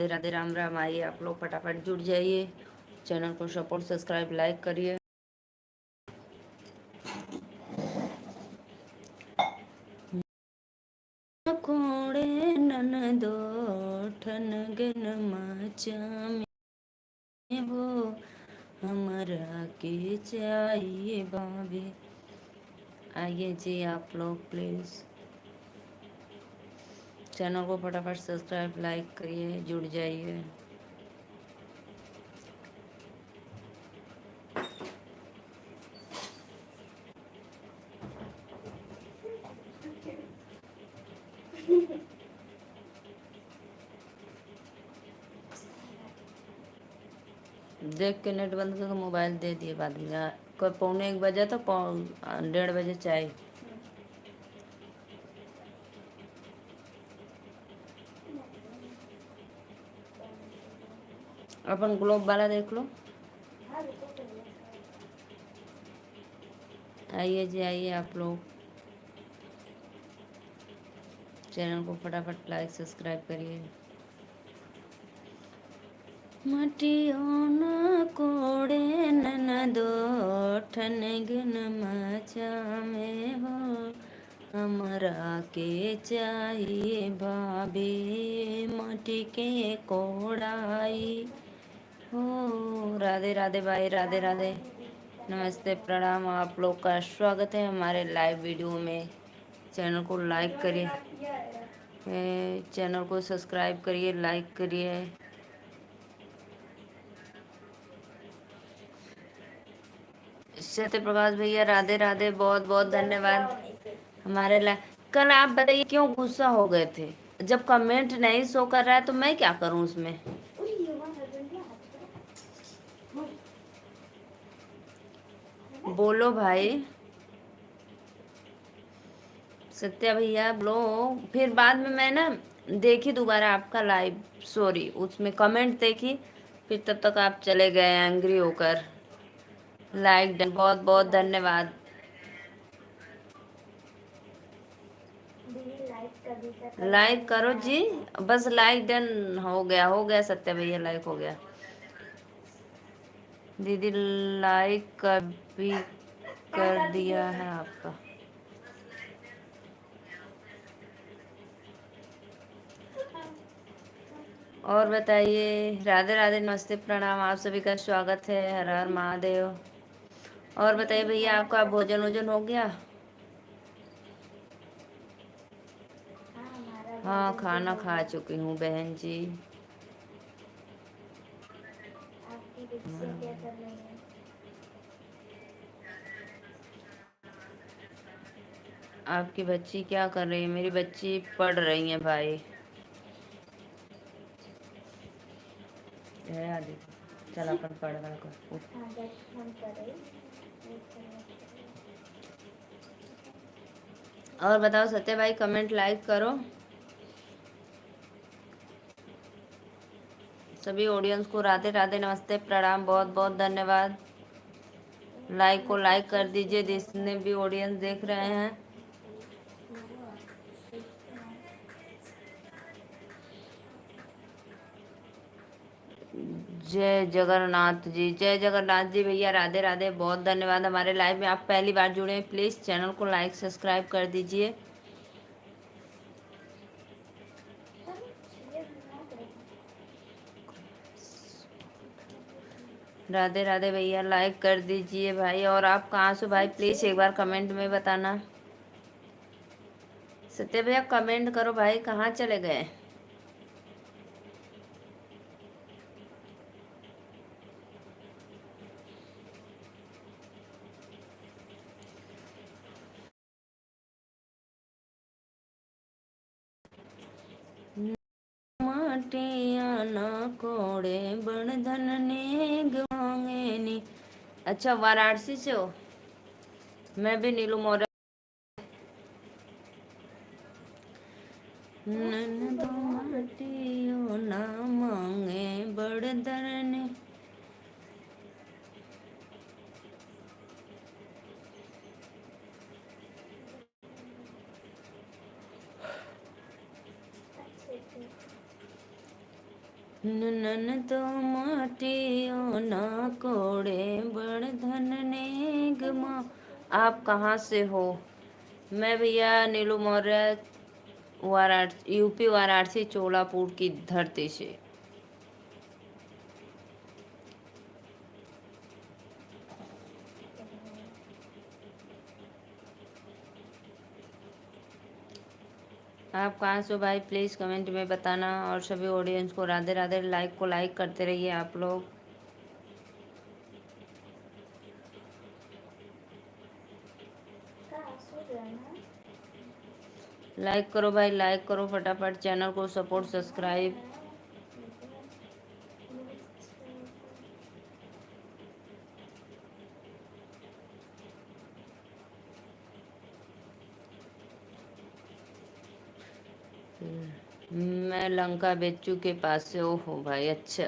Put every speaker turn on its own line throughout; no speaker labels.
राधे राम राम। आइए आप लोग फटाफट जुड़ जाइए, चैनल को सपोर्ट सब्सक्राइब लाइक करिए। खोड़े ननदो ठनगन माचा में वो हमरा के चाहिए भाभी। आइए जी आप लोग प्लीज़ चैनल को फटाफट सब्सक्राइब लाइक करिए, जुड़ जाइए। देख के नेट बंद करके मोबाइल दे दिए बाद में। कोई 1:45 तो 1:30 चाय। अपन ग्लोब वाला देख लो। आइए जी आइए आप लोग, चैनल को फटाफट लाइक सब्सक्राइब करिए। मटियो न कोड़े ननदो ठनगन माचा में हो हमरा के चाहिए भाभी मटी के कोड़ाई हो। राधे राधे भाई, राधे राधे, नमस्ते प्रणाम। आप लोग का स्वागत है हमारे लाइव वीडियो में। चैनल को लाइक करिए, चैनल को सब्सक्राइब करिए, लाइक करिए। सत्य प्रकाश भैया राधे राधे, बहुत बहुत धन्यवाद हमारे कल आप बताइए क्यों गुस्सा हो गए थे? जब कमेंट नहीं शो कर रहा है तो मैं क्या करूं उसमें? बोलो भाई। सत्या भैया बोलो। फिर बाद में मैं ना देखी दोबारा आपका लाइव, सॉरी उसमें कमेंट देखी, फिर तब तक आप चले गए एंग्री होकर। लाइक डन, बहुत बहुत धन्यवाद। लाइक करो जी, बस लाइक डन हो गया, हो गया सत्या भैया, लाइक हो गया। दीदी लाइक भी कर दिया है आपका। और बताइए, राधे राधे, नमस्ते प्रणाम, आप सभी का स्वागत है। हर हर महादेव। और बताइए भैया, आपका भोजन वोजन हो गया? हाँ खाना खा चुकी हूँ बहन जी। आपकी बच्ची क्या कर रही है? आपकी बच्ची क्या कर रही है? मेरी बच्ची पढ़ रही है भाई। है आदि, चल अपन पढ़ रहा कर। और बताओ सत्य भाई, कमेंट लाइक करो। सभी ऑडियंस को राधे राधे, नमस्ते प्रणाम, बहुत बहुत धन्यवाद। लाइक को लाइक कर दीजिए जितने भी ऑडियंस देख रहे हैं। जय जगन्नाथ जी, जय जगन्नाथ जी भैया, राधे राधे, बहुत धन्यवाद। हमारे लाइव में आप पहली बार जुड़े हैं, प्लीज़ चैनल को लाइक सब्सक्राइब कर दीजिए। राधे राधे भैया, लाइक कर दीजिए भाई। और आप कहाँ से भाई, प्लीज़ एक बार कमेंट में बताना। सत्य भैया कमेंट करो भाई, कहाँ चले गए? माटिया ना कोड़े बन धन ने गवांगे नी। अच्छा, वाराणसी से हो? मैं भी नीलू मौर्य। ननदो माटियो ना मांगे बड़ धन। नन तो माटियो ना कोड़े बड़ धन ने गमा। आप कहाँ से हो? मैं भैया नीलू मौर्य, वाराणसी, यूपी वाराणसी चोलापुर की धरती से। आप कहाँ से हो भाई? प्लीज़ कमेंट में बताना। और सभी ऑडियंस को राधे राधे। लाइक को लाइक करते रहिए आप लोग। लाइक करो भाई, लाइक करो फटाफट। चैनल को सपोर्ट, सब्सक्राइब। मैं लंका बेचू के पास से। ओहो भाई, अच्छा।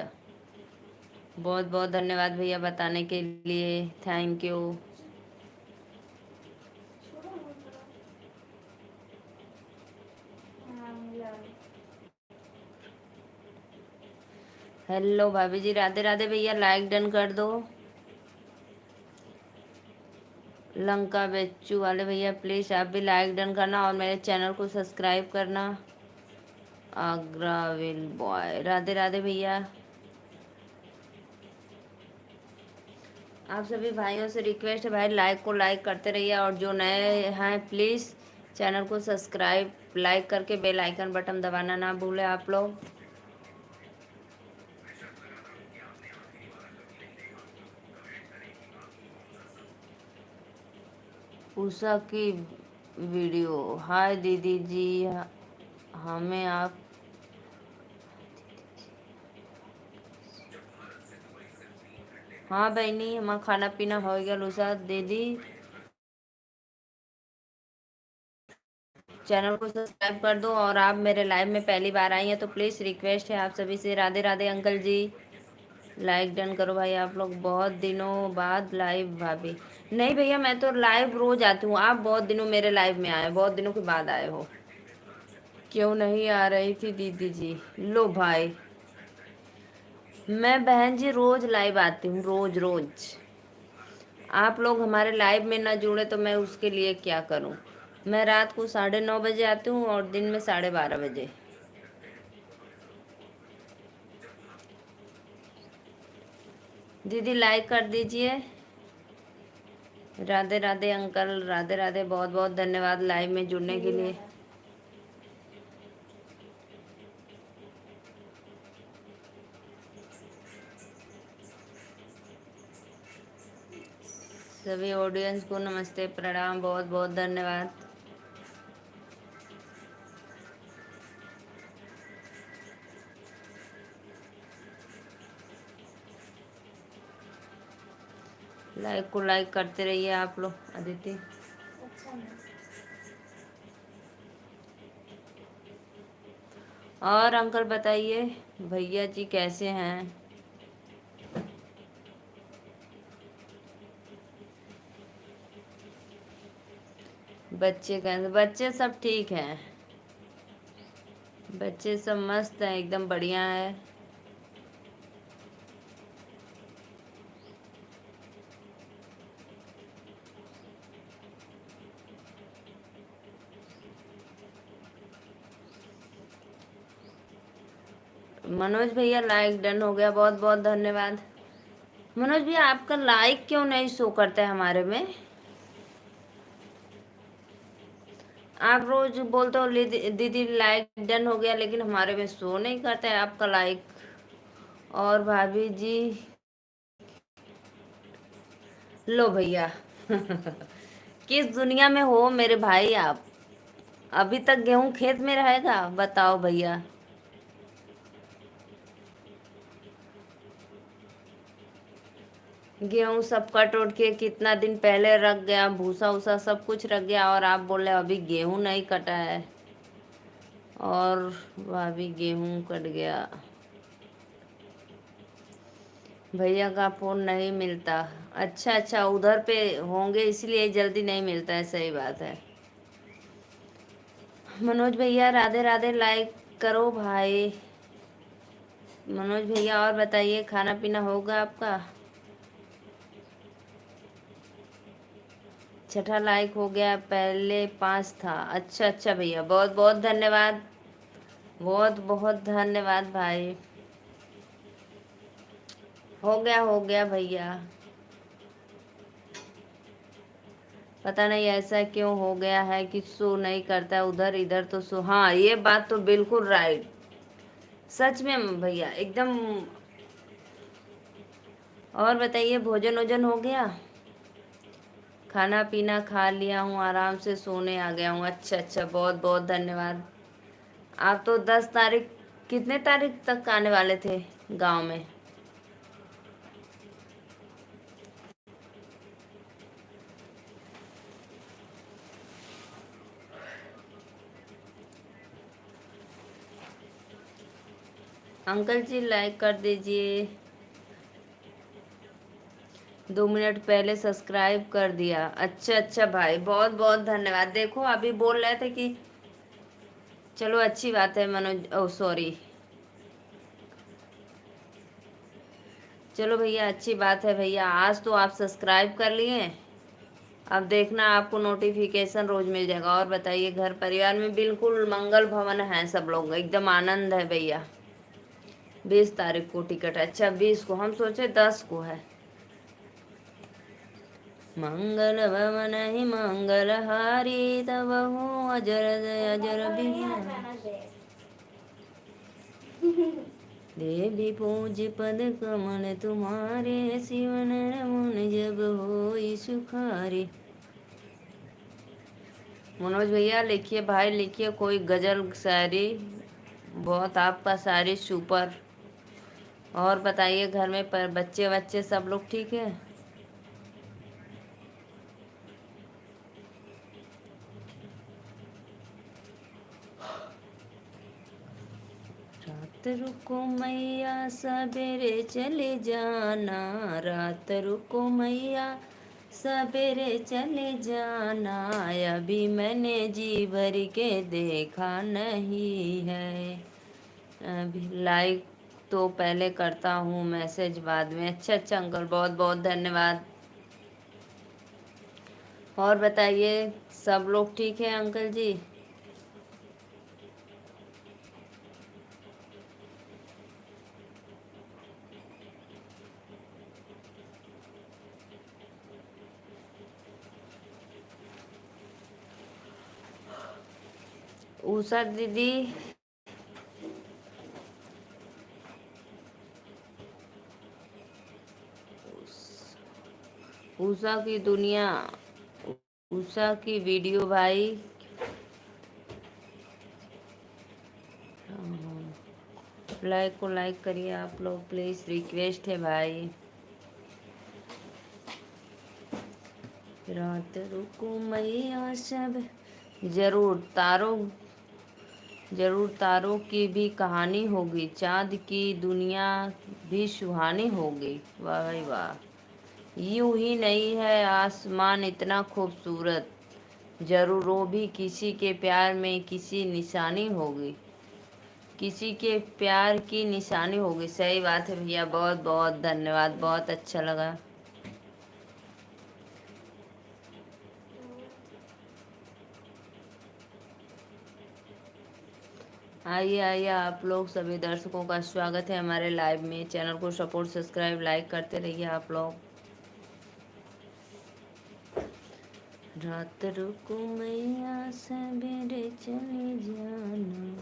बहुत बहुत धन्यवाद भैया बताने के लिए। Thank you. हेलो भाभी जी, राधे राधे भैया। लाइक डन कर दो। लंका बेचू वाले भैया प्लीज़ आप भी लाइक डन करना और मेरे चैनल को सब्सक्राइब करना। आगरा विल बॉय, राधे राधे भैया। आप सभी भाइयों से रिक्वेस्ट है भाई, लाइक को लाइक करते रहिए और जो नए हैं प्लीज़ चैनल को सब्सक्राइब, लाइक करके बेल आइकन बटन दबाना ना भूलें आप लोग। उषा की वीडियो। हाय दीदी जी, हमें आप। हाँ बहनी, हमारा खाना पीना हो गया। उषा दीदी, चैनल को सब्सक्राइब कर दो। और आप मेरे लाइव में पहली बार आई हैं तो प्लीज़ रिक्वेस्ट है आप सभी से। राधे राधे अंकल जी। लाइक डन करो भाई आप लोग। बहुत दिनों बाद लाइव भाभी। नहीं भैया, मैं तो लाइव रोज आती हूँ। आप बहुत दिनों मेरे लाइव में आए, बहुत दिनों के बाद आए हो। क्यों नहीं आ रही थी दीदी जी? लो भाई, मैं बहन जी रोज लाइव आती हूँ, रोज रोज। आप लोग हमारे लाइव में ना जुड़े तो मैं उसके लिए क्या करूँ? मैं रात को 9:30 बजे आती हूँ और दिन में 12:30 बजे। दीदी लाइक कर दीजिए। राधे राधे अंकल, राधे राधे। बहुत बहुत धन्यवाद लाइव में जुड़ने के लिए। सभी ऑडियंस को नमस्ते, प्रणाम, बहुत बहुत धन्यवाद। लाइक को लाइक करते रहिए आप लोग। अदिति, और अंकल बताइए, भैया जी कैसे हैं? बच्चे कैसे? बच्चे सब ठीक हैं। बच्चे सब मस्त हैं, एकदम बढ़िया है। मनोज भैया लाइक डन हो गया, बहुत बहुत धन्यवाद। मनोज भैया आपका लाइक क्यों नहीं शो करता है हमारे में? आप रोज बोलते हो दीदी लाइक डन हो गया, लेकिन हमारे में शो नहीं करता है आपका लाइक। और भाभी जी, लो भैया। किस दुनिया में हो मेरे भाई आप? अभी तक गेहूं खेत में रहेगा? बताओ भैया। गेहूं सब कट उठ के कितना दिन पहले रख गया, भूसा उसा सब कुछ रख गया, और आप बोल रहे हो अभी गेहूं नहीं कटा है। और भाभी गेहूं कट गया। भैया का फोन नहीं मिलता? अच्छा अच्छा, उधर पे होंगे इसलिए जल्दी नहीं मिलता है, सही बात है। मनोज भैया राधे राधे, लाइक करो भाई। मनोज भैया और बताइए, खाना पीना होगा आपका? छठा लाइक हो गया, पहले 5 था। अच्छा अच्छा भैया, बहुत बहुत धन्यवाद, बहुत बहुत धन्यवाद भाई। हो गया भैया। पता नहीं ऐसा क्यों हो गया है कि शो नहीं करता, उधर इधर तो शो। हाँ, ये बात तो बिल्कुल राइट, सच में भैया एकदम। और बताइए, भोजन वोजन हो गया? खाना पीना खा लिया हूँ, आराम से सोने आ गया हूँ। अच्छा अच्छा, बहुत बहुत धन्यवाद। आप तो 10 तारीख, कितने तारीख तक आने वाले थे गांव में? अंकल जी लाइक कर दीजिए। 2 मिनट पहले सब्सक्राइब कर दिया। अच्छा अच्छा भाई, बहुत बहुत धन्यवाद। देखो अभी बोल रहे थे कि चलो अच्छी बात है मनोज, ओ सॉरी, चलो भैया अच्छी बात है भैया, आज तो आप सब्सक्राइब कर लिए। अब देखना आपको नोटिफिकेशन रोज मिल जाएगा। और बताइए, घर परिवार में बिल्कुल मंगल भवन है, सब लोग एकदम आनंद है भैया। 20 तारीख को टिकट है। अच्छा 20 को, हम सोचे 10 को है। मंगल भवन ही मंगल हारी, तब हूँ अजर अजर बिहारी। देवी पूज पद कमल तुम्हारे, शिवन मुन जब होई सुखारी। मनोज भैया लिखिए, भाई लिखिए कोई गजल शायरी, बहुत आपका शायरी सुपर। और बताइए, घर में पर बच्चे बच्चे सब लोग ठीक है? रात रुको मैया सवेरे चले जाना, रात रुको मैया सवेरे चले जाना, अभी मैंने जी भर के देखा नहीं है। अभी लाइक तो पहले करता हूँ, मैसेज बाद में। अच्छा अच्छा अंकल, बहुत बहुत धन्यवाद। और बताइए, सब लोग ठीक है अंकल जी? उषा दीदी, उषा की दुनिया, उषा की वीडियो भाई। लाइक को लाइक करिए आप लोग प्लीज, रिक्वेस्ट है भाई। रात रुको मैया सब, जरूर तारों, जरूर तारों की भी कहानी होगी, चांद की दुनिया भी सुहानी होगी। वाह भाई वाह, यूं ही नहीं है आसमान इतना खूबसूरत, जरूर वो भी किसी के प्यार में किसी निशानी होगी, किसी के प्यार की निशानी होगी। सही बात है भैया, बहुत बहुत धन्यवाद, बहुत अच्छा लगा। आइए आइए, आप लोग सभी दर्शकों का स्वागत है हमारे लाइव में। चैनल को सपोर्ट, सब्सक्राइब, लाइक करते रहिए आप लोग। रात रुको मैया सवेरे चले जाना,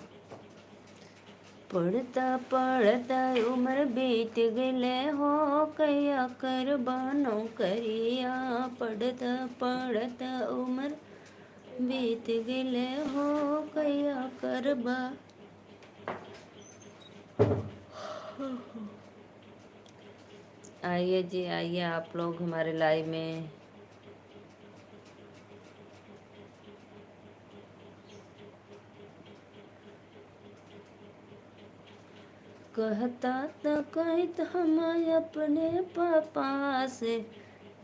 पढ़ता पढ़ता उम्र बीत गले हो, कया कर बानो करिया, पढ़ता पढ़ता उम्र बीत गले हो, कया कर बा। आइए जी आइए आप लोग हमारे लाइव में। कहता तो कहत हम अपने पापा से,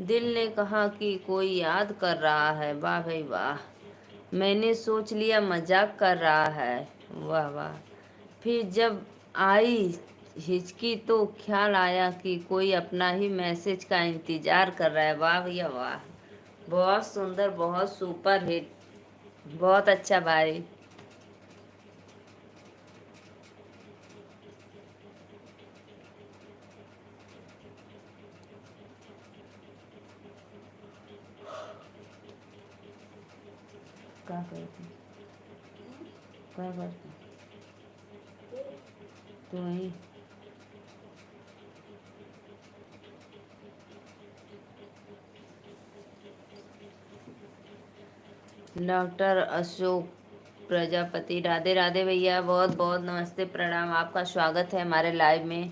दिल ने कहा कि कोई याद कर रहा है। वाह भाई वाह, मैंने सोच लिया मजाक कर रहा है। वाह वाह, फिर जब आई हिचकी तो ख्याल आया कि कोई अपना ही मैसेज का इंतजार कर रहा है। वाह भैया वाह, बहुत सुंदर, बहुत सुपर हिट, बहुत अच्छा भाई। क्या करती, क्या करती तू ही? डॉक्टर अशोक प्रजापति, राधे राधे भैया, बहुत बहुत नमस्ते, प्रणाम, आपका स्वागत है हमारे लाइव में।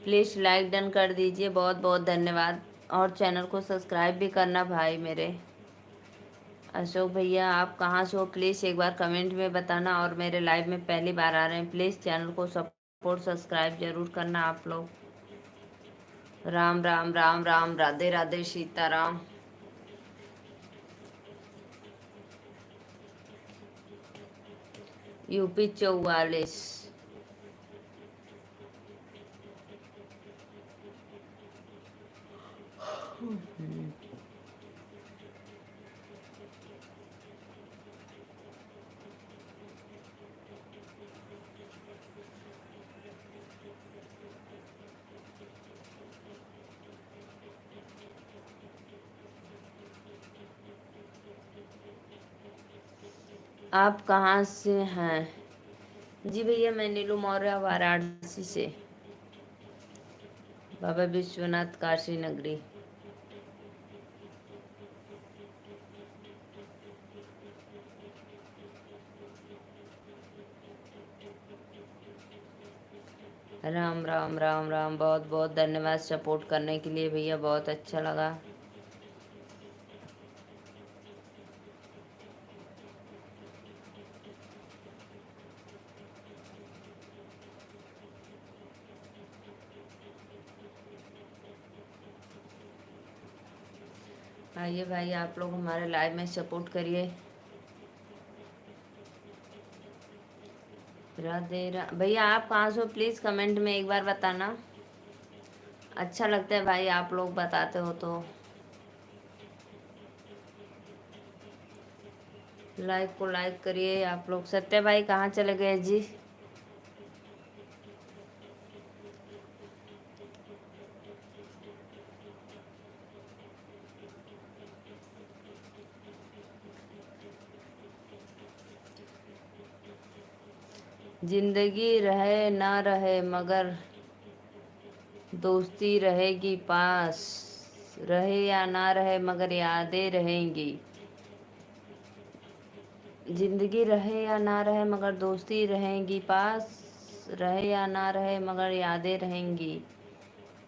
प्लीज़ लाइक डन कर दीजिए, बहुत बहुत धन्यवाद। और चैनल को सब्सक्राइब भी करना भाई मेरे। अशोक भैया आप कहाँ से हो, प्लीज़ एक बार कमेंट में बताना। और मेरे लाइव में पहली बार आ रहे हैं, प्लीज़ चैनल को सपोर्ट सब्सक्राइब जरूर करना आप लोग। राम राम राम राम, राधे राधे, सीताराम। यूपी 44। आप कहाँ से हैं? जी भैया मैं नीलू मौर्य, वाराणसी से, बाबा विश्वनाथ काशी नगरी। राम राम राम राम, बहुत बहुत धन्यवाद सपोर्ट करने के लिए भैया, बहुत अच्छा लगा। आइए भाई आप लोग हमारे लाइव में सपोर्ट करिए। भैया आप कहाँ से हो, प्लीज़ कमेंट में एक बार बताना। अच्छा लगता है भाई आप लोग बताते हो तो। लाइक को लाइक करिए आप लोग। सत्य भाई कहाँ चले गए जी? जिंदगी रहे ना रहे मगर दोस्ती रहेगी पास, रहे या ना रहे मगर यादें रहेंगी। जिंदगी रहे या ना रहे मगर दोस्ती रहेगी पास, रहे या ना रहे मगर यादें रहेंगी।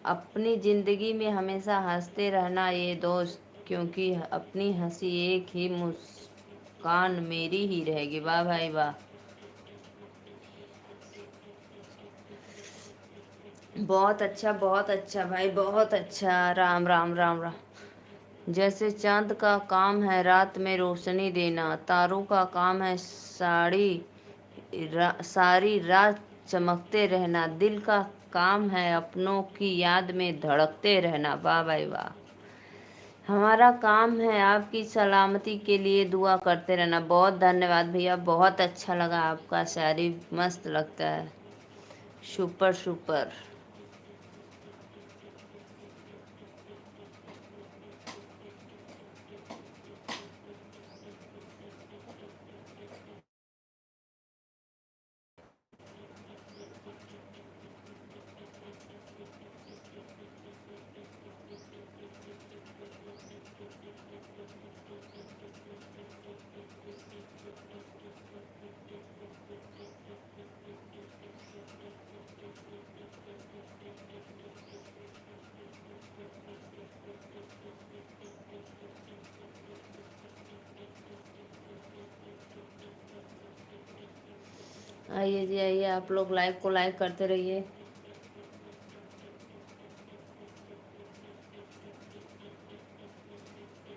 अपनी ज़िंदगी में हमेशा हंसते रहना ये दोस्त, क्योंकि अपनी हंसी एक ही मुस्कान मेरी ही रहेगी। वाह भाई वाह, बहुत अच्छा भाई, बहुत अच्छा। राम राम राम राम। जैसे चांद का काम है रात में रोशनी देना, तारों का काम है सारी रात चमकते रहना, दिल का काम है अपनों की याद में धड़कते रहना। वाह भाई वाह। हमारा काम है आपकी सलामती के लिए दुआ करते रहना। बहुत धन्यवाद भैया, बहुत अच्छा लगा, आपका शायरी मस्त लगता है, सुपर सुपर। आइए जी आइए, आप लोग लाइव को लाइक करते रहिए।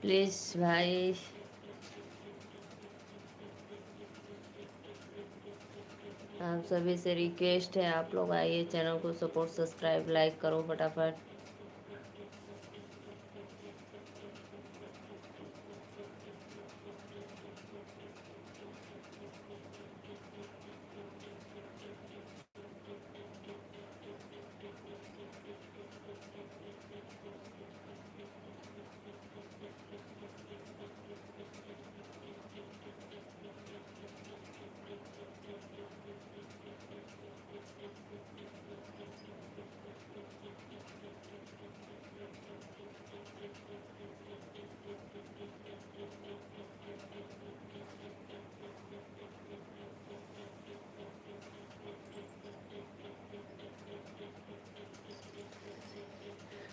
प्लीज़ भाई। आप सभी से रिक्वेस्ट है, आप लोग आइए, चैनल को सपोर्ट, सब्सक्राइब, लाइक करो फटाफट।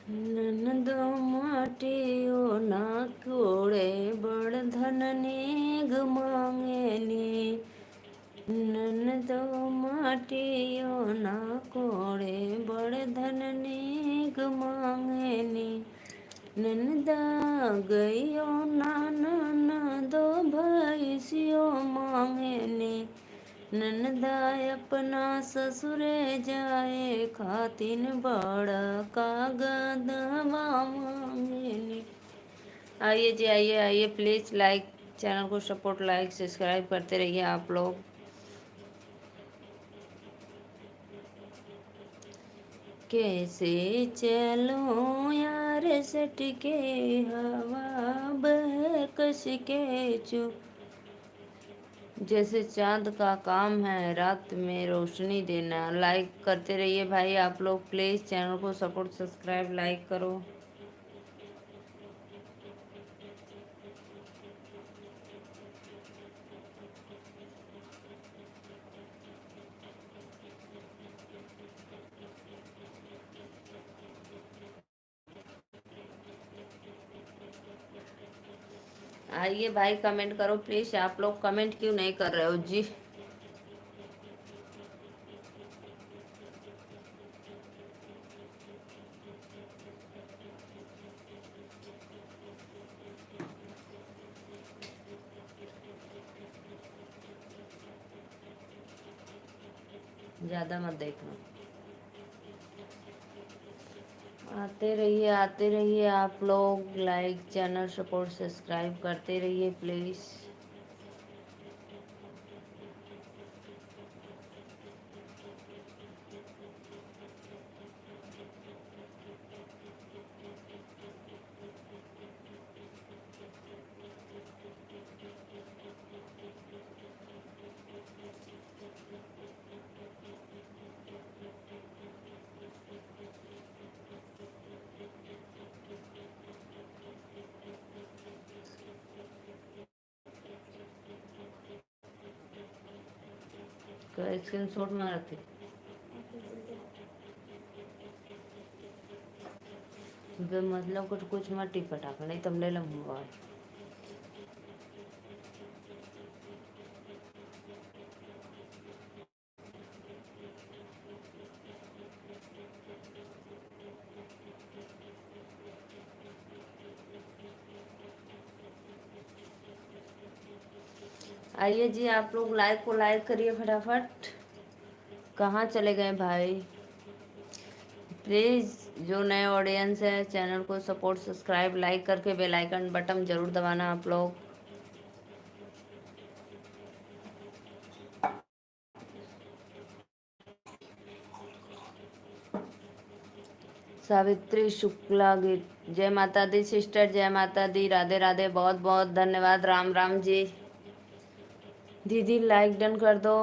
ननदो माटियो ना कोड़े बड़ धन नेग मांगेनी। ननदो माटियो ना कोड़े बड़ धन नेग मांगेनी। ननदा गयो ना ननदो भैसियो मांगेनी। ननदा अपना ससुरे जाए खातिन बड़ा कागदवा मांगेनी। आइए जी, आइए आइए, प्लीज़ लाइक, चैनल को सपोर्ट, लाइक सब्सक्राइब करते रहिए आप लोग। कैसे चलो यार सटके हवा बह कस के चुप, जैसे चांद का काम है रात में रोशनी देना। लाइक करते रहिए भाई आप लोग, प्लीज़ चैनल को सपोर्ट, सब्सक्राइब, लाइक करो। आइए भाई, कमेंट करो प्लीज़। आप लोग कमेंट क्यों नहीं कर रहे हो जी? ज़्यादा मत देखना। आते रहिए आप लोग, लाइक, चैनल सपोर्ट, सब्सक्राइब करते रहिए प्लीज़। स्क्रीनशॉट मारा थे मतलब कुछ मत टिपटा, नहीं तुम ले लो मोबाइल। आइए जी, आप लोग लाइक को लाइक करिए फटाफट। कहाँ चले गए भाई? प्लीज़ जो नए ऑडियंस है, चैनल को सपोर्ट, सब्सक्राइब, लाइक करके बेल आइकन बटन ज़रूर दबाना आप लोग। सावित्री शुक्ला गीत, जय माता दी सिस्टर, जय माता दी, राधे राधे, बहुत बहुत धन्यवाद, राम राम जी। दीदी लाइक डन कर दो।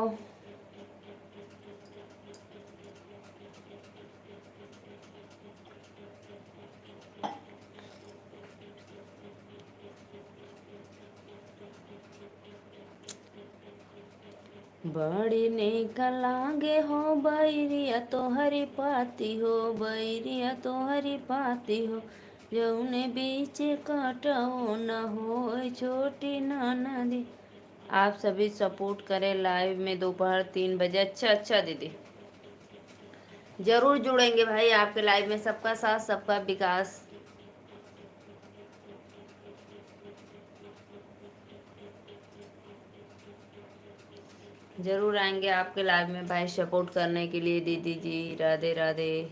बड़ी निक लागे हो बैरिया तो हरी पाती हो, बैरिया तो हरी पाती हो, जौने बीच काटो न हो छोटी नदी। आप सभी सपोर्ट करें लाइव में दोपहर 3 बजे। अच्छा अच्छा दीदी, जरूर जुड़ेंगे भाई आपके लाइव में। सबका साथ सबका विकास। जरूर आएंगे आपके लाइव में भाई, सपोर्ट करने के लिए। दीदी जी राधे राधे।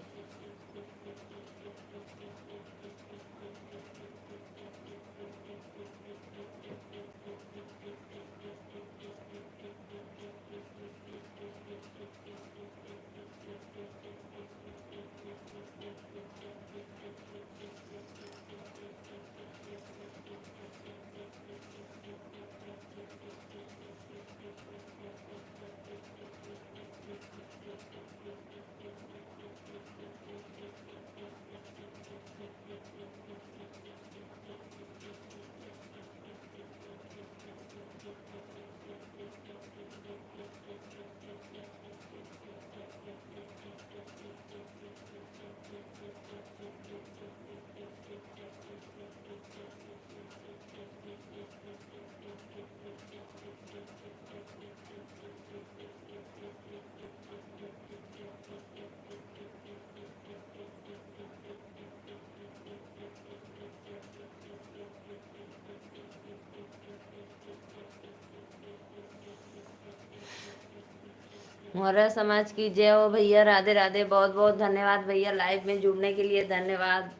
मोहरा समाज की जय हो भैया। राधे राधे। बहुत बहुत धन्यवाद भैया लाइव में जुड़ने के लिए। धन्यवाद।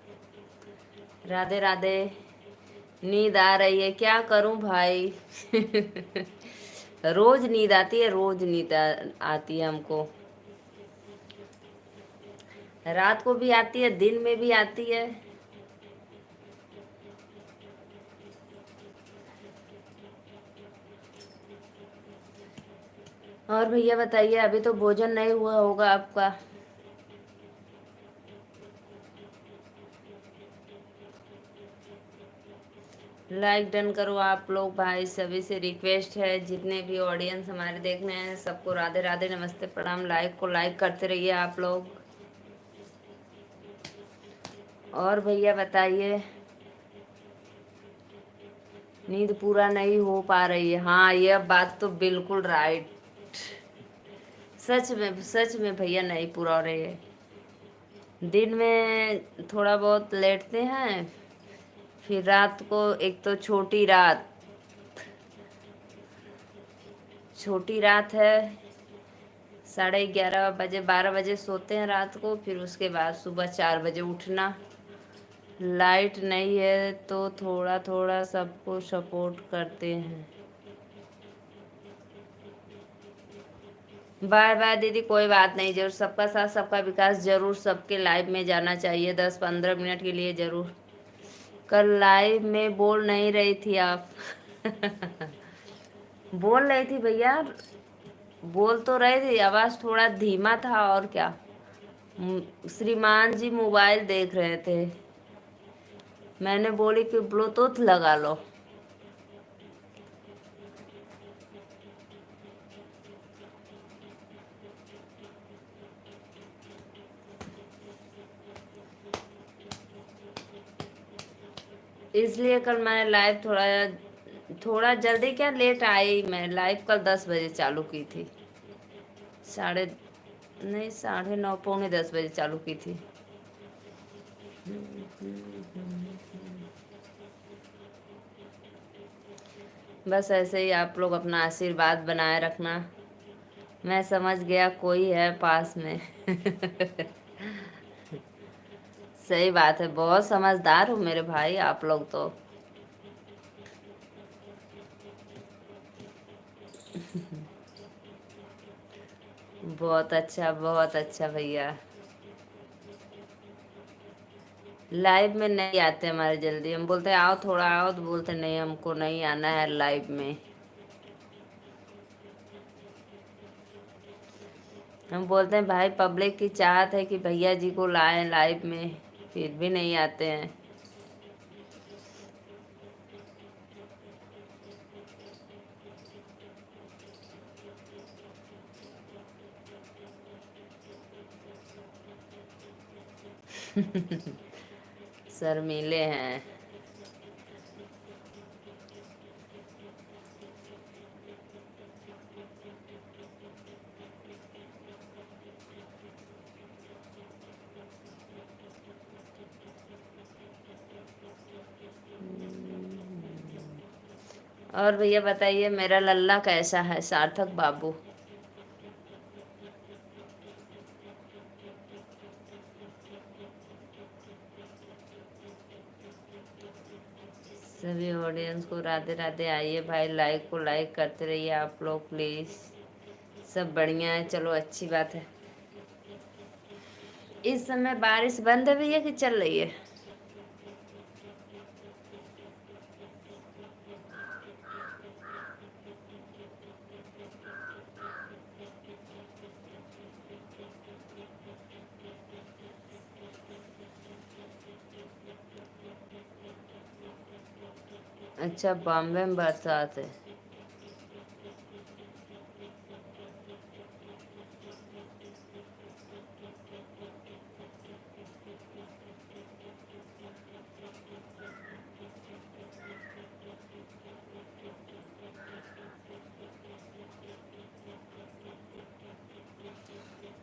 राधे राधे। नींद आ रही है, क्या करूं भाई। रोज नींद आती है, रोज नींद आती है हमको। रात को भी आती है, दिन में भी आती है। और भैया बताइए, अभी तो भोजन नहीं हुआ होगा आपका। लाइक डन करो आप लोग भाई, सभी से रिक्वेस्ट है। जितने भी ऑडियंस हमारे देख रहे हैं सबको राधे राधे, नमस्ते, प्रणाम। लाइक को लाइक करते रहिए आप लोग। और भैया बताइए, नींद पूरा नहीं हो पा रही है। हाँ, यह बात तो बिल्कुल राइट। सच में भैया नहीं पूरा हो रही है। दिन में थोड़ा बहुत लेटते हैं, फिर रात को एक तो छोटी रात है। 11:30 बजे 12 बजे सोते हैं रात को, फिर उसके बाद सुबह 4 बजे उठना। लाइट नहीं है तो थोड़ा थोड़ा सबको सपोर्ट करते हैं। बाय बाय दीदी, कोई बात नहीं। जरूर सबका साथ सबका विकास, जरूर सबके लाइव में जाना चाहिए 10-15 मिनट के लिए जरूर। कल लाइव में बोल नहीं रही थी आप। बोल रही थी भैया, बोल तो रहे थे, आवाज थोड़ा धीमा था और क्या। श्रीमान जी मोबाइल देख रहे थे, मैंने बोली कि ब्लूटूथ लगा लो। इसलिए कल मैं लाइव थोड़ा जल्दी, क्या लेट आई। मैं लाइव कल 10 बजे चालू की थी। साढ़े नहीं, 9:30 पौने 10 बजे चालू की थी। बस ऐसे ही आप लोग अपना आशीर्वाद बनाए रखना। मैं समझ गया कोई है पास में। सही बात है, बहुत समझदार हो मेरे भाई आप लोग तो। बहुत अच्छा भैया। लाइव में नहीं आते हमारे जल्दी, हम बोलते हैं आओ थोड़ा आओ, तो बोलते नहीं हमको नहीं आना है लाइव में। हम बोलते हैं भाई पब्लिक की चाहत है कि भैया जी को लाएं लाइव में, फिर भी नहीं आते हैं। शर्मीले हैं। और भैया बताइए, मेरा लल्ला कैसा है, सार्थक बाबू। सभी ऑडियंस को राधे राधे। आइए भाई, लाइक को लाइक करते रहिए आप लोग प्लीज। सब बढ़िया है, चलो अच्छी बात है। इस समय बारिश बंद है भैया कि चल रही है? अच्छा, बॉम्बे में बरसात है।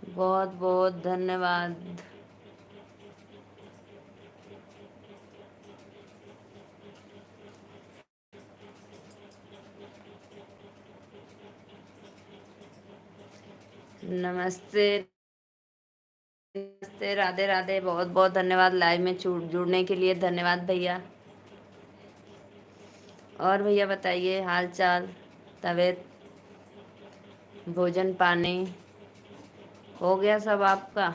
बहुत बहुत धन्यवाद। नमस्ते नमस्ते, राधे राधे। बहुत बहुत धन्यवाद लाइव में जुड़ने के लिए। धन्यवाद भैया। और भैया बताइए हाल चाल, तबीयत, भोजन पानी हो गया सब आपका?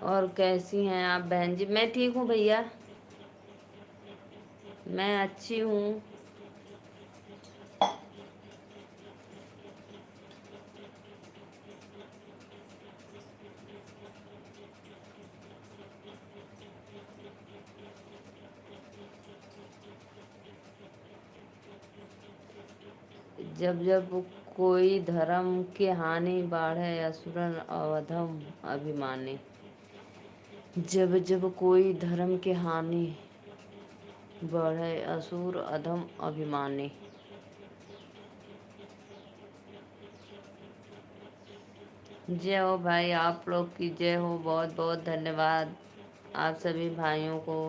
और कैसी हैं आप बहन जी? मैं ठीक हूँ भैया, मैं अच्छी हूँ। जब जब कोई धर्म की हानि बाढ़े, असुरन अवधम अभिमानी। जब जब कोई धर्म की हानि बढ़े, असुर अधम अभिमानी। जय हो भाई, आप लोग की जय हो। बहुत बहुत धन्यवाद आप सभी भाइयों को।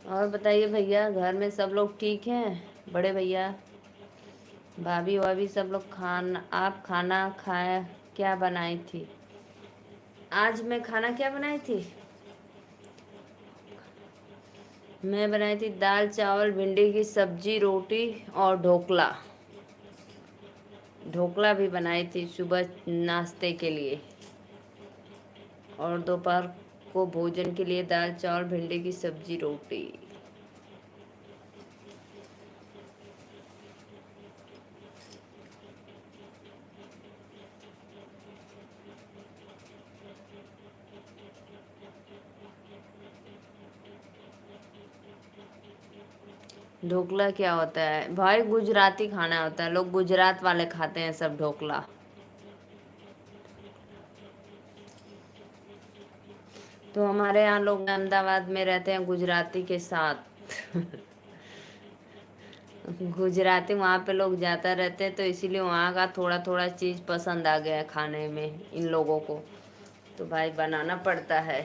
और बताइए भैया, घर में सब लोग ठीक हैं? बड़े भैया, भाभी वाभी सब लोग? आप खाना खाया? क्या बनाई थी आज? मैं खाना क्या बनाई थी? मैं बनाई थी दाल चावल, भिंडी की सब्जी, रोटी और ढोकला। ढोकला भी बनाई थी सुबह नाश्ते के लिए। और दोपहर को भोजन के लिए दाल चावल, भिंडी की सब्जी, रोटी। ढोकला क्या होता है भाई? गुजराती खाना होता है, लोग गुजरात वाले खाते हैं सब ढोकला। तो हमारे यहाँ लोग अहमदाबाद में रहते हैं गुजराती के साथ। गुजराती वहाँ पे लोग ज़्यादा रहते हैं, तो इसीलिए वहाँ का थोड़ा थोड़ा चीज़ पसंद आ गया है खाने में इन लोगों को। तो भाई बनाना पड़ता है।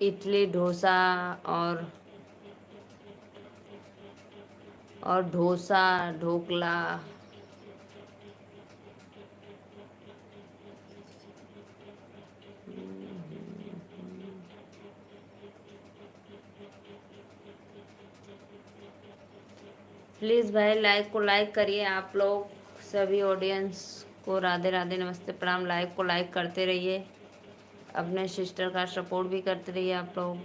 इडली डोसा और डोसा, ढोकला। प्लीज़ भाई लाइक को लाइक करिए आप लोग, सभी ऑडियंस को राधे राधे, नमस्ते, प्रणाम। लाइव को लाइक करते रहिए, अपने सिस्टर का सपोर्ट भी करते रहिए आप लोग।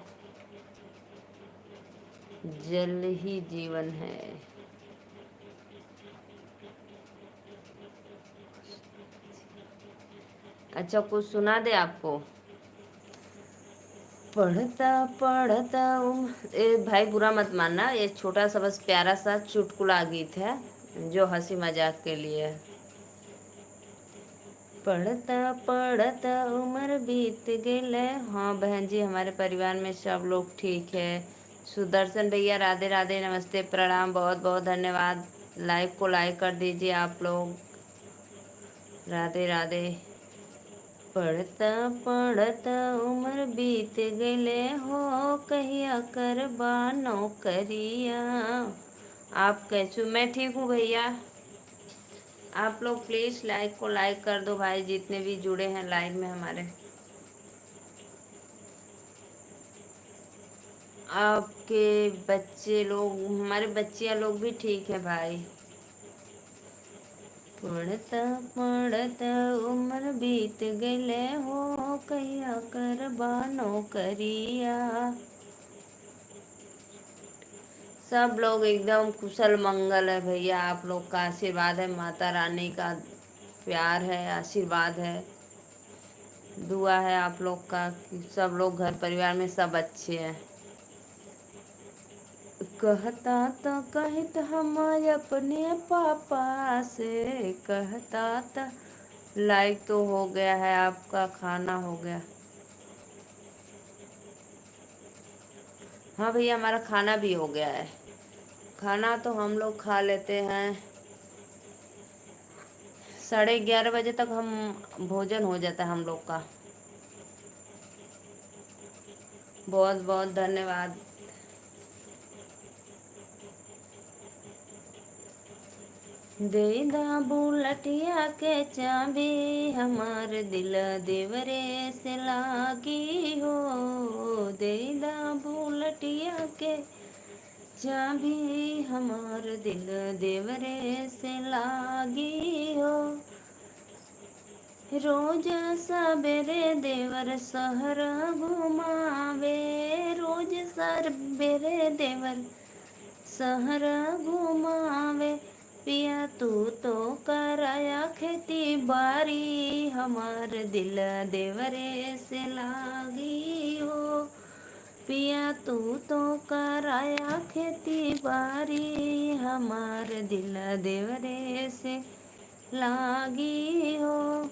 जल ही जीवन है। अच्छा, कुछ सुना दे आपको? पढ़ता पढ़ता भाई बुरा मत मानना, ये छोटा सा बस प्यारा सा चुटकुला गीत है जो हंसी मजाक के लिए है। पढ़ता पढ़ता उम्र बीत गई। हाँ बहन जी, हमारे परिवार में सब लोग ठीक है। सुदर्शन भैया राधे राधे, नमस्ते, प्रणाम, बहुत बहुत धन्यवाद। लाइव को लाइक कर दीजिए आप लोग। राधे राधे। पढ़ता पढ़ता उम्र बीत गले हो, कहिया कर बानो करिया। आप कैसे? मैं ठीक हूँ भैया। आप लोग प्लीज़ लाइक को लाइक कर दो भाई, जितने भी जुड़े हैं लाइव में हमारे। आपके बच्चे लोग, हमारे बच्चियाँ लोग भी ठीक है भाई। पढ़ता पढ़ता उम्र बीत गले हो, कहिया कर बानो करिया। सब लोग एकदम कुशल मंगल है भैया, आप लोग का आशीर्वाद है, माता रानी का प्यार है, आशीर्वाद है, दुआ है आप लोग का कि सब लोग घर परिवार में सब अच्छे हैं। कहता तो कहत हम अपने पापा से, कहता तो। लाइक तो हो गया है, आपका खाना हो गया? हाँ भैया, हमारा खाना भी हो गया है। खाना तो हम लोग खा लेते हैं 11:30 बजे तक, हम भोजन हो जाता है हम लोग का। बहुत बहुत धन्यवाद। देदा बुलटिया के चाबी, हमार दिल देवरे से लागी हो। देदा बुलटिया के चाबी, हमार दिल देवरे से लागी हो। रोज सबेरे देवर शहर घुमावे, रोज सबेरे देवर शहर घुमावे। पिया तू तो कराया खेती बारी, हमार दिल देवरे से लागी हो। पिया तू तो कराया खेती बारी, हमार दिल देवरे से लागी हो।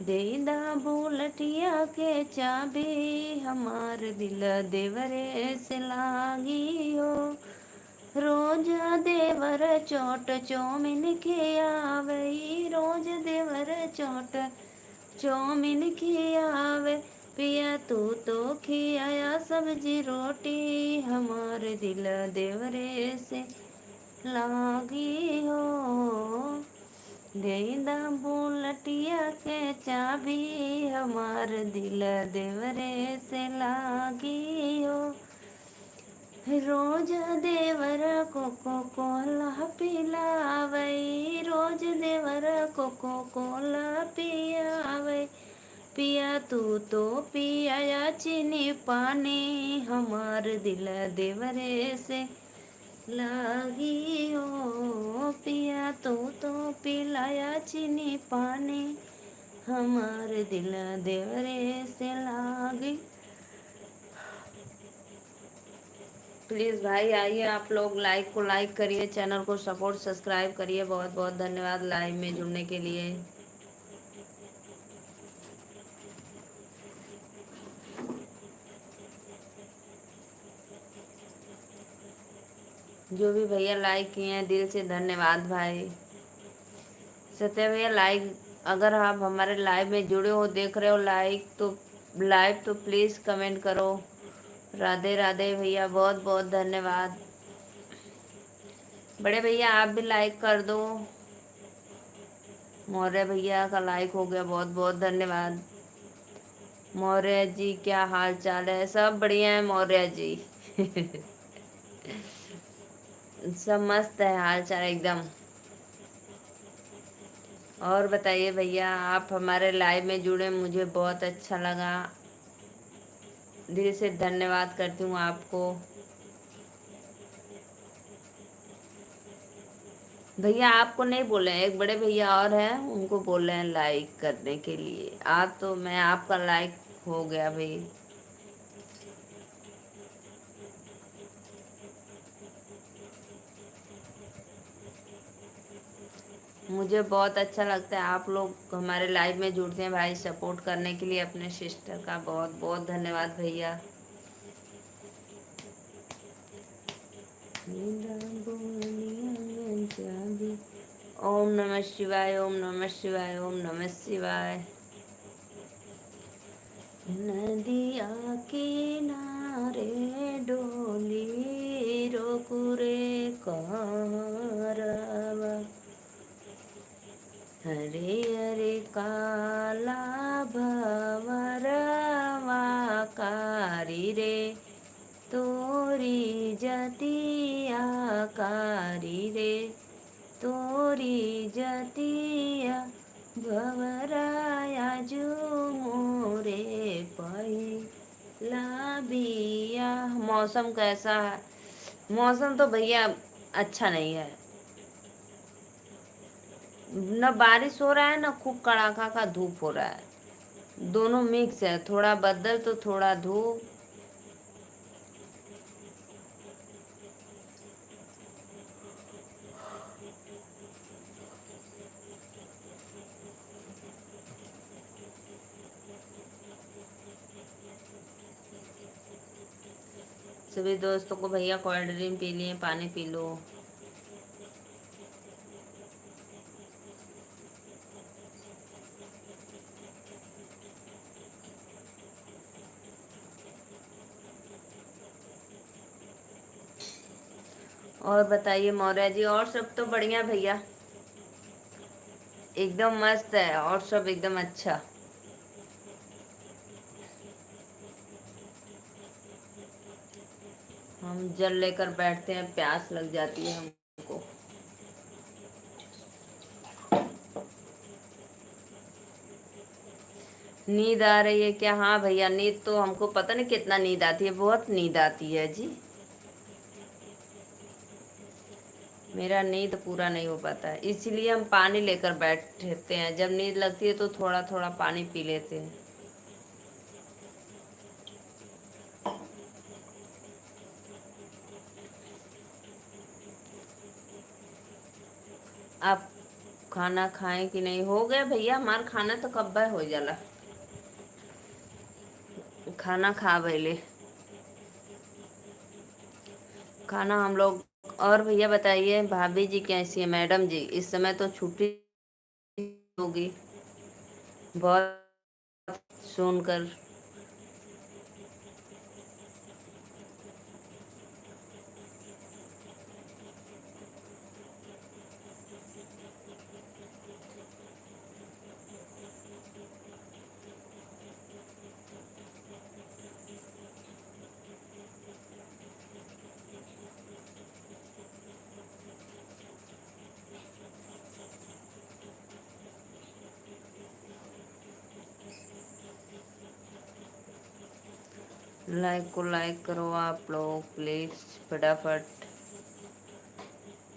देदा बुलटिया के चाबी, हमार दिल देवरे से लागी हो। रोज देवर चोट चौमिन खियावे, रोज देवर चोट चौमिन खियावे। पिया तू तो खियाया सब्जी रोटी, हमार दिल देवरे से लागी हो। देदा बुलटिया के चाबी, हमार दिल देवरे से लागी हो। रोज देवर कोको कोला पिलावे, रोज देवर कोको कोला पियावे। पिया तू तो पियाया चीनी पानी, हमार दिल देवरे से लागी हो। पिया तू तो पिलाया चीनी पानी, हमार दिल देवरे से लागी। प्लीज़ भाई आइए, आप लोग लाइक को लाइक करिए, चैनल को सपोर्ट सब्सक्राइब करिए। बहुत बहुत धन्यवाद लाइव में जुड़ने के लिए। जो भी भैया लाइक किए हैं दिल से धन्यवाद भाई। सत्य भैया लाइक, अगर आप हमारे लाइव में जुड़े हो, देख रहे हो लाइव तो प्लीज़ कमेंट करो। राधे राधे भैया, बहुत बहुत धन्यवाद। बड़े भैया आप भी लाइक कर दो। मौर्य भैया का लाइक हो गया, बहुत बहुत धन्यवाद। मौर्य जी क्या हाल चाल है? सब बढ़िया है मौर्य जी। सब मस्त है हाल चाल एकदम। और बताइए भैया, आप हमारे लाइव में जुड़े, मुझे बहुत अच्छा लगा। दिल से धन्यवाद करती हूँ आपको। भैया आपको नहीं बोले हैं, एक बड़े भैया और हैं, उनको बोल रहे हैं लाइक करने के लिए। आप तो मैं आपका लाइक हो गया भाई। मुझे बहुत अच्छा लगता है आप लोग हमारे लाइव में जुड़ते हैं भाई, सपोर्ट करने के लिए अपने सिस्टर का बहुत बहुत धन्यवाद भैया। ओम नमः शिवाय, ओम नमः शिवाय, ओम नमः शिवाय। नदिया किनारे डोली रोकुरे कारवा, हरे हरे काला भवरवा कारी रे, तोरी जतिया कारी रे, तोरी जतिया भवराया जो मोरे पहिला बिया। मौसम कैसा है? मौसम तो भैया अच्छा नहीं है, न बारिश हो रहा है न खूब कड़ाका का धूप हो रहा है, दोनों मिक्स है, थोड़ा बदल तो थोड़ा धूप। सभी दोस्तों को भैया कोल्ड ड्रिंक पी लिए, पानी पी लो। और बताइए मौर्य जी, और सब तो बढ़िया भैया, एकदम मस्त है, और सब एकदम अच्छा। हम जल लेकर बैठते हैं, प्यास लग जाती है हमको। नींद आ रही है क्या? हाँ भैया, नींद तो हमको पता नहीं कितना नींद आती है, बहुत नींद आती है जी। मेरा नींद पूरा नहीं हो पाता है, इसीलिए हम पानी लेकर बैठते हैं, जब नींद लगती है तो थोड़ा थोड़ा पानी पी लेते हैं। आप खाना खाएं कि नहीं? हो गया भैया, हमारा खाना तो कब हो जाला, खाना खा भैले खाना हम लोग। और भैया बताइए, भाभी जी कैसी है? मैडम जी इस समय तो छुट्टी होगी, बहुत सुनकर। लाइक को लाइक करो आप लोग प्लीज फटाफट।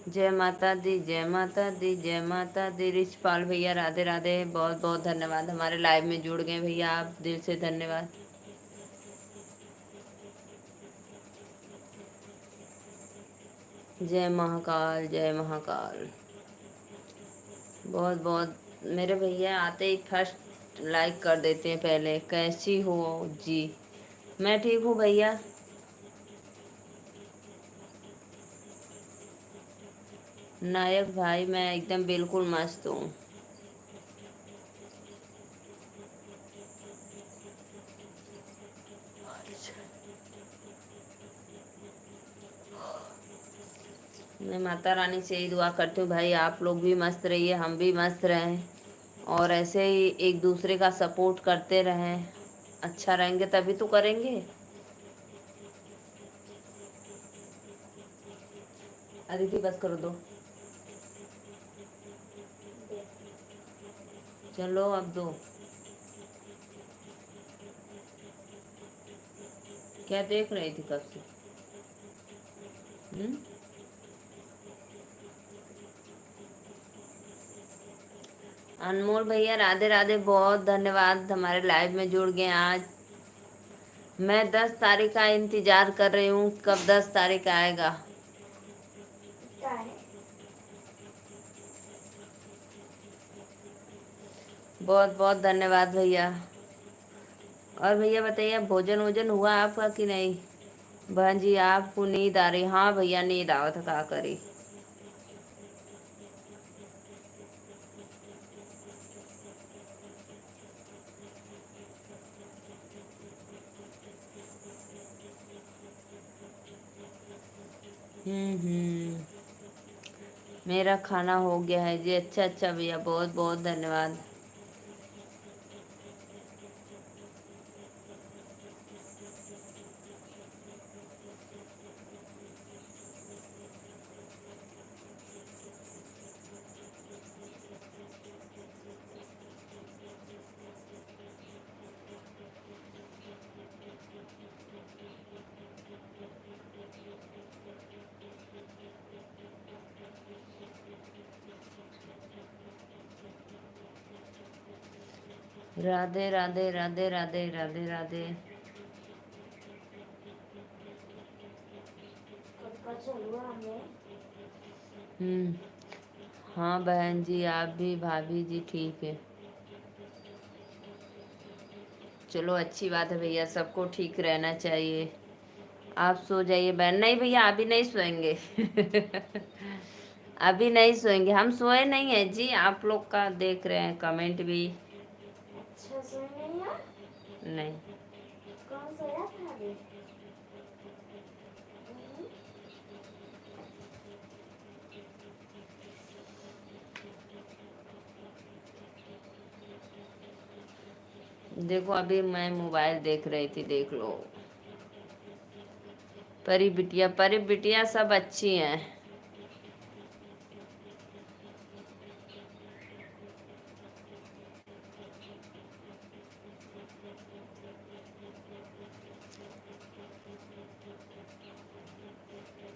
जय माता दी, जय माता दी, जय माता दी। रिचपाल भैया राधे राधे, बहुत बहुत धन्यवाद, हमारे लाइव में जुड़ गए भैया आप, दिल से धन्यवाद। जय महाकाल, जय महाकाल। बहुत बहुत मेरे भैया आते ही फर्स्ट लाइक कर देते हैं पहले। कैसी हो जी? मैं ठीक हूँ भैया। नायक भाई मैं एकदम बिल्कुल मस्त हूँ। मैं माता रानी से ही दुआ करती हूँ भाई, आप लोग भी मस्त रहिए, हम भी मस्त रहें, और ऐसे ही एक दूसरे का सपोर्ट करते रहें। अच्छा रहेंगे तभी तो करेंगे। अदिति बस करो दो। चलो अब दो। क्या देख रही थी कब से? हम्म। अनमोल भैया राधे राधे, बहुत धन्यवाद हमारे लाइव में जुड़ गए आज। मैं 10 तारीख का इंतजार कर रही हूँ, कब 10 तारीख आएगा। बहुत बहुत धन्यवाद भैया। और भैया बताइए, भोजन वोजन हुआ आपका कि नहीं? बहन जी आपको नींद आ रही? हाँ भैया नींद आवत है, का करी। हम्म। मेरा खाना हो गया है जी। अच्छा अच्छा भैया, बहुत बहुत धन्यवाद। राधे राधे राधे राधे राधे राधे। हम्म। हाँ बहन जी, आप भी, भाभी जी ठीक है। चलो अच्छी बात है भैया, सबको ठीक रहना चाहिए। आप सो जाइए बहन। नहीं भैया अभी नहीं सोएंगे। अभी नहीं सोएंगे, हम सोए नहीं है जी। आप लोग का देख रहे हैं कमेंट भी। अच्छा सोए नहीं है? नहीं। कौन सोया था अभी? देखो अभी मैं मोबाइल देख रही थी, देख लो। परी बिटिया सब अच्छी हैं।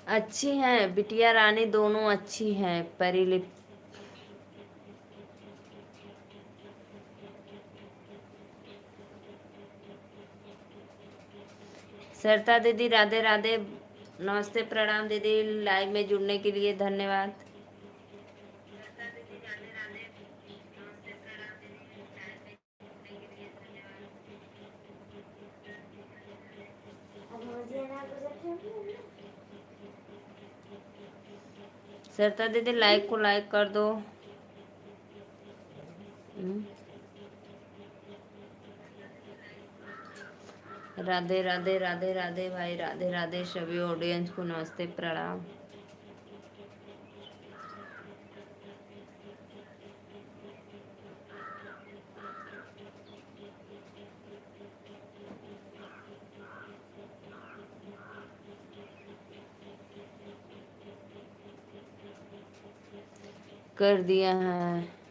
अच्छी हैं बिटिया रानी, दोनों अच्छी हैं। परी सरता दीदी राधे राधे, नमस्ते प्रणाम दीदी, लाइव में जुड़ने के लिए धन्यवाद। सरता दीदी लाइक को लाइक कर दो। हम्म। राधे राधे राधे राधे भाई, राधे राधे सभी ऑडियंस को नमस्ते प्रणाम। कर दिया है।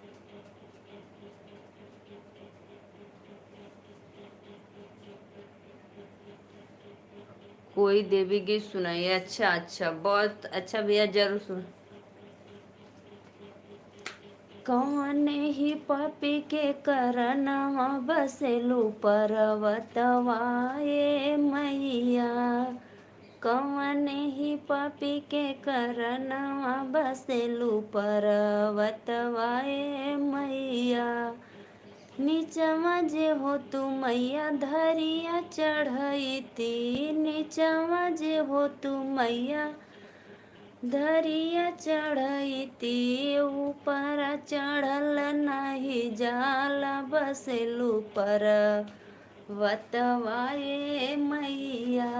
कोई देवी गीत सुनाइए। अच्छा अच्छा, बहुत अच्छा भैया, जरूर सुन। कौन ही पापी के करनवा बसेलू पर्वतवा ए मैया। कौन ही पापी के करनवा बसेलू पर्वतवा ए मैया। नीचवा जे हो तू मैया धरिया चढ़ती। नीचवा जे हो तू मैया धरिया चढ़ती। ऊपर चढ़ल नहीं जाला बसेलू पर वतवाए मैया।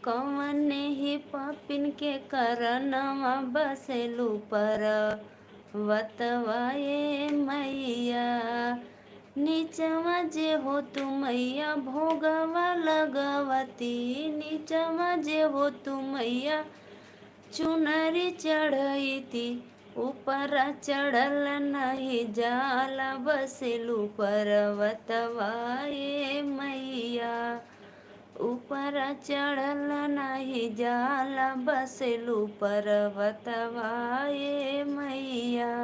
कौन ही पापिन के करनवा बसेलू पर वतवाए मैया। नीचवा जे हो तू मैया भोगवा लगवती। नीचवा जे हो तू मैया चुनरी चढ़ती। ऊपर चढ़ल नहीं जाला बसेलू पर्वतवा ये मैया। ऊपर चढ़ल नहीं जाला बसेलू पर्वतवा ये मैया।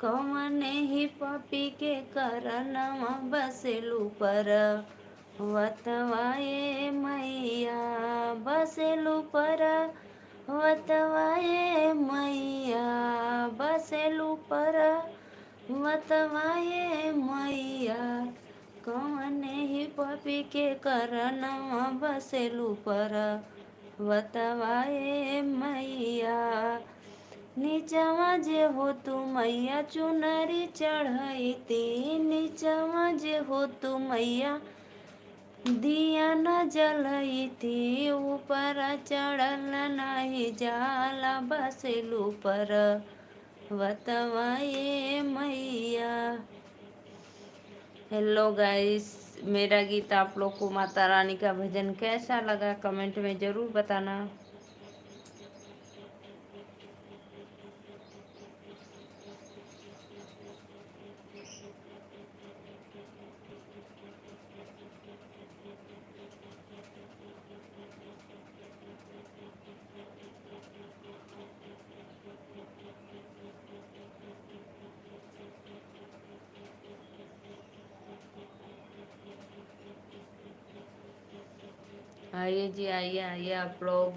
कौने ही पपी के करनवा बसेलू पर्वतवा ये मैया। बसेलू पर्वतवा ये मैया। बसेलू पर्वतवा ये मैया। कौने ही पपी के करनवा बसेलू पर्वतवा ये मैया। नीचवा जे हो तू मैया चुनरी चढ़ैती। नीचवा जे हो तू मैया दिया न जलैती। ऊपर चढ़ल नहीं जाला बसेलू पर्वतवा ये मैया। हेलो गाइस, मेरा गीत आप लोग को माता रानी का भजन कैसा लगा कमेंट में ज़रूर बताना। आइए जी, आइए आइए आप लोग।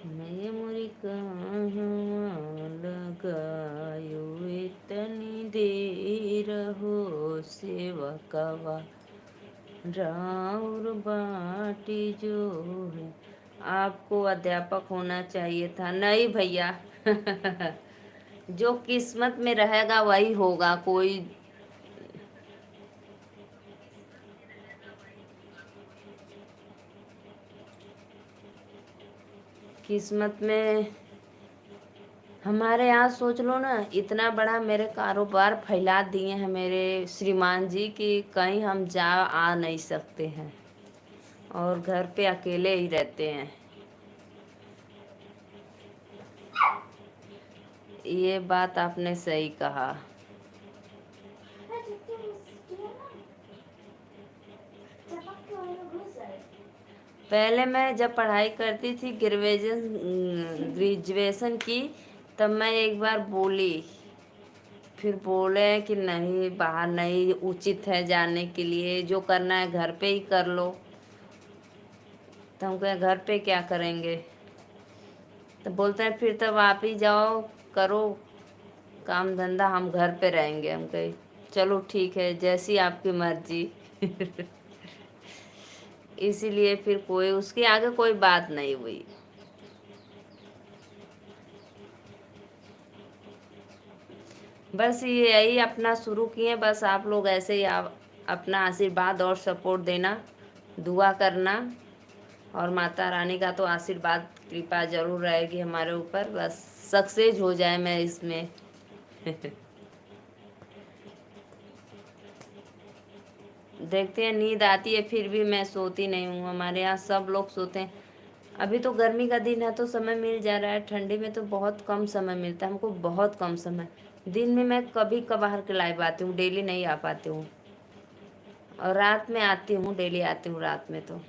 मैं मुरी कहाँ लगायो इतनी देर हो सेवकवा राउर बाटी जो है। आपको अध्यापक होना चाहिए था। नहीं भैया जो किस्मत में रहेगा वही होगा। कोई किस्मत में हमारे यहाँ सोच लो ना, इतना बड़ा मेरे कारोबार फैला दिए हैं मेरे श्रीमान जी कि कहीं हम जा आ नहीं सकते हैं और घर पे अकेले ही रहते हैं। ये बात आपने सही कहा। पहले मैं जब पढ़ाई करती थी ग्रेजुएशन की, तब मैं एक बार बोली, फिर बोले कि नहीं बाहर नहीं उचित है जाने के लिए, जो करना है घर पे ही कर लो। तो हम कहे घर पे क्या करेंगे? तो बोलते हैं फिर तब आप ही जाओ करो काम धंधा, हम घर पे रहेंगे। हम कहे चलो ठीक है, जैसी आपकी मर्जी इसीलिए फिर कोई उसके आगे कोई बात नहीं हुई। बस ये यही अपना शुरू किए। बस आप लोग ऐसे ही आप अपना आशीर्वाद और सपोर्ट देना, दुआ करना, और माता रानी का तो आशीर्वाद कृपा जरूर रहेगी हमारे ऊपर। बस सक्सेस हो जाए मैं इसमें देखते हैं, नींद आती है फिर भी मैं सोती नहीं हूँ। हमारे यहाँ सब लोग सोते हैं। अभी तो गर्मी का दिन है तो समय मिल जा रहा है, ठंडी में तो बहुत कम समय मिलता है हमको, बहुत कम समय। दिन में मैं कभी कभार के लाइव आती हूँ, डेली नहीं आ पाती हूँ। और रात में आती हूँ, डेली आती हूँ रात में तो।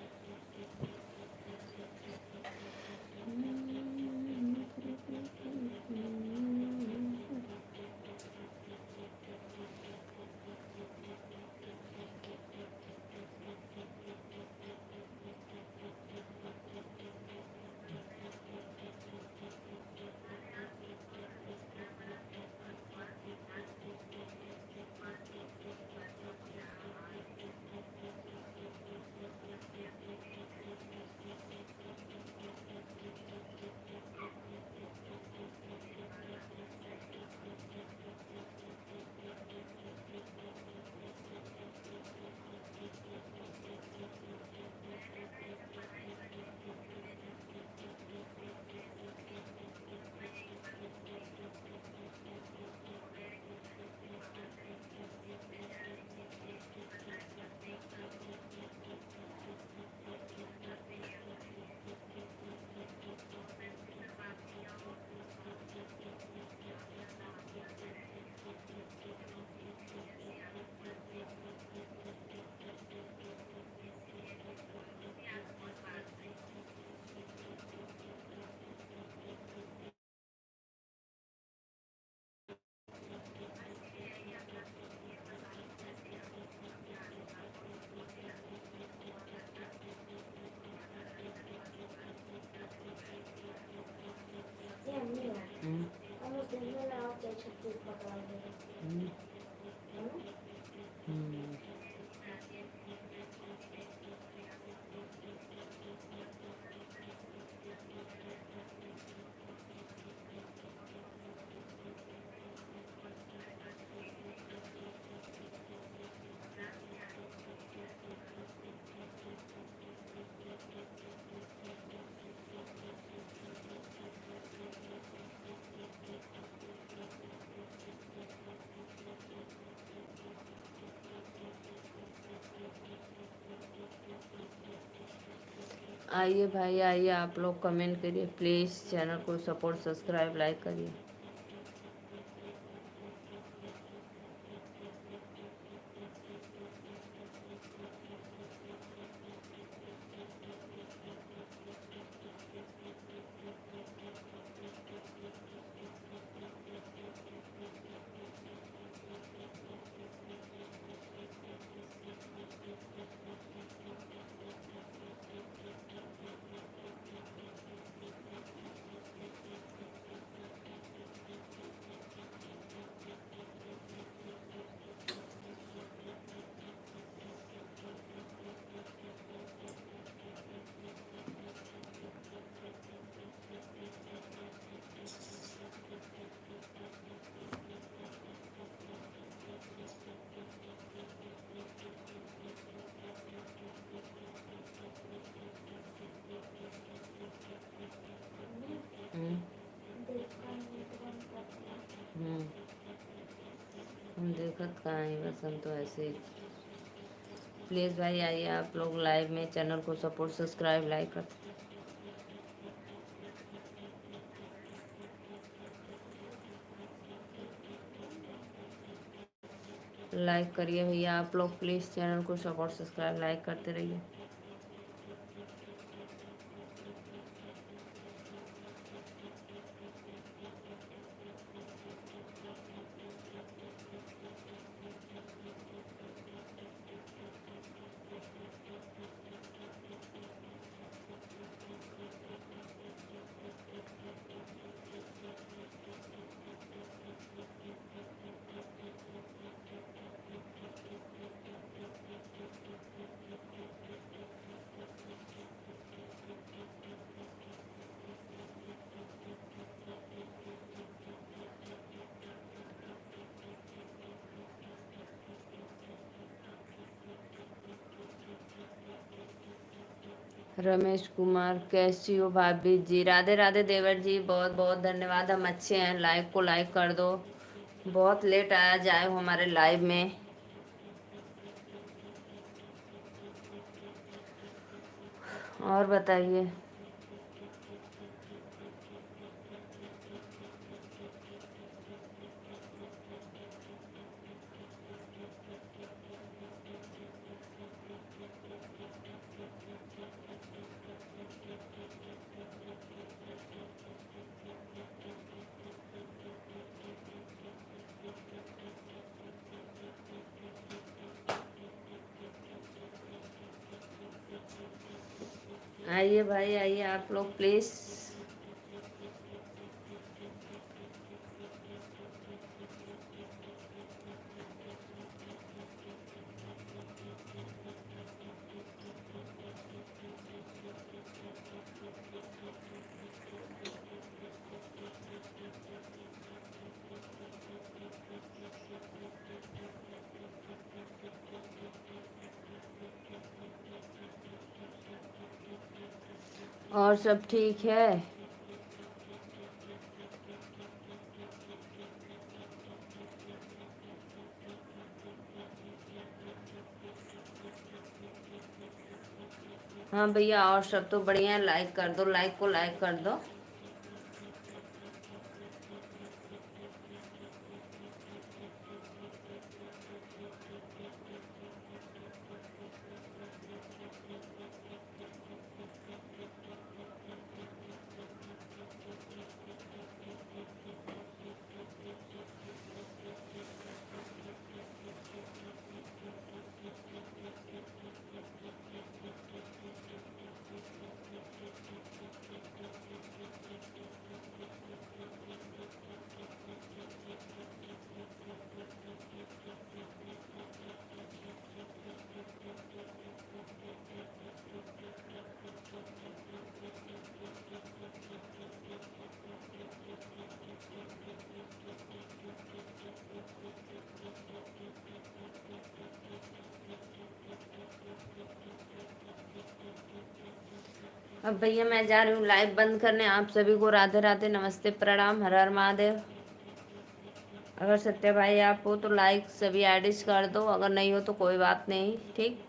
हम्म, हम्म। आइए भाई, आइए, आप लोग कमेंट करिए प्लीज़, चैनल को सपोर्ट, सब्सक्राइब, लाइक करिए। हम्म, हम्म। हम देखत कहाँ है, बस हम तो ऐसे ही। प्लीज़ भाई, आइए आप लोग लाइव में, चैनल को सपोर्ट, सब्सक्राइब, लाइक कर, लाइक करिए भैया आप लोग प्लीज़, चैनल को सपोर्ट, सब्सक्राइब, लाइक करते रहिए। रमेश कुमार, कैसी हो भाभी जी? राधे राधे देवर जी, बहुत बहुत धन्यवाद, हम अच्छे हैं। लाइव को लाइक कर दो। बहुत लेट आया जाए हो हमारे लाइव में। और बताइए। आइए भाई, आइए आप लोग प्लीज़। और सब ठीक है? हाँ भैया, और सब तो बढ़िया है। लाइक कर दो, लाइक को लाइक कर दो। अब भैया मैं जा रही हूँ लाइव बंद करने। आप सभी को राधे राधे, नमस्ते, प्रणाम, हर हर महादेव। अगर सत्या भाई आप हो तो लाइक सभी एडिस कर दो, अगर नहीं हो तो कोई बात नहीं, ठीक।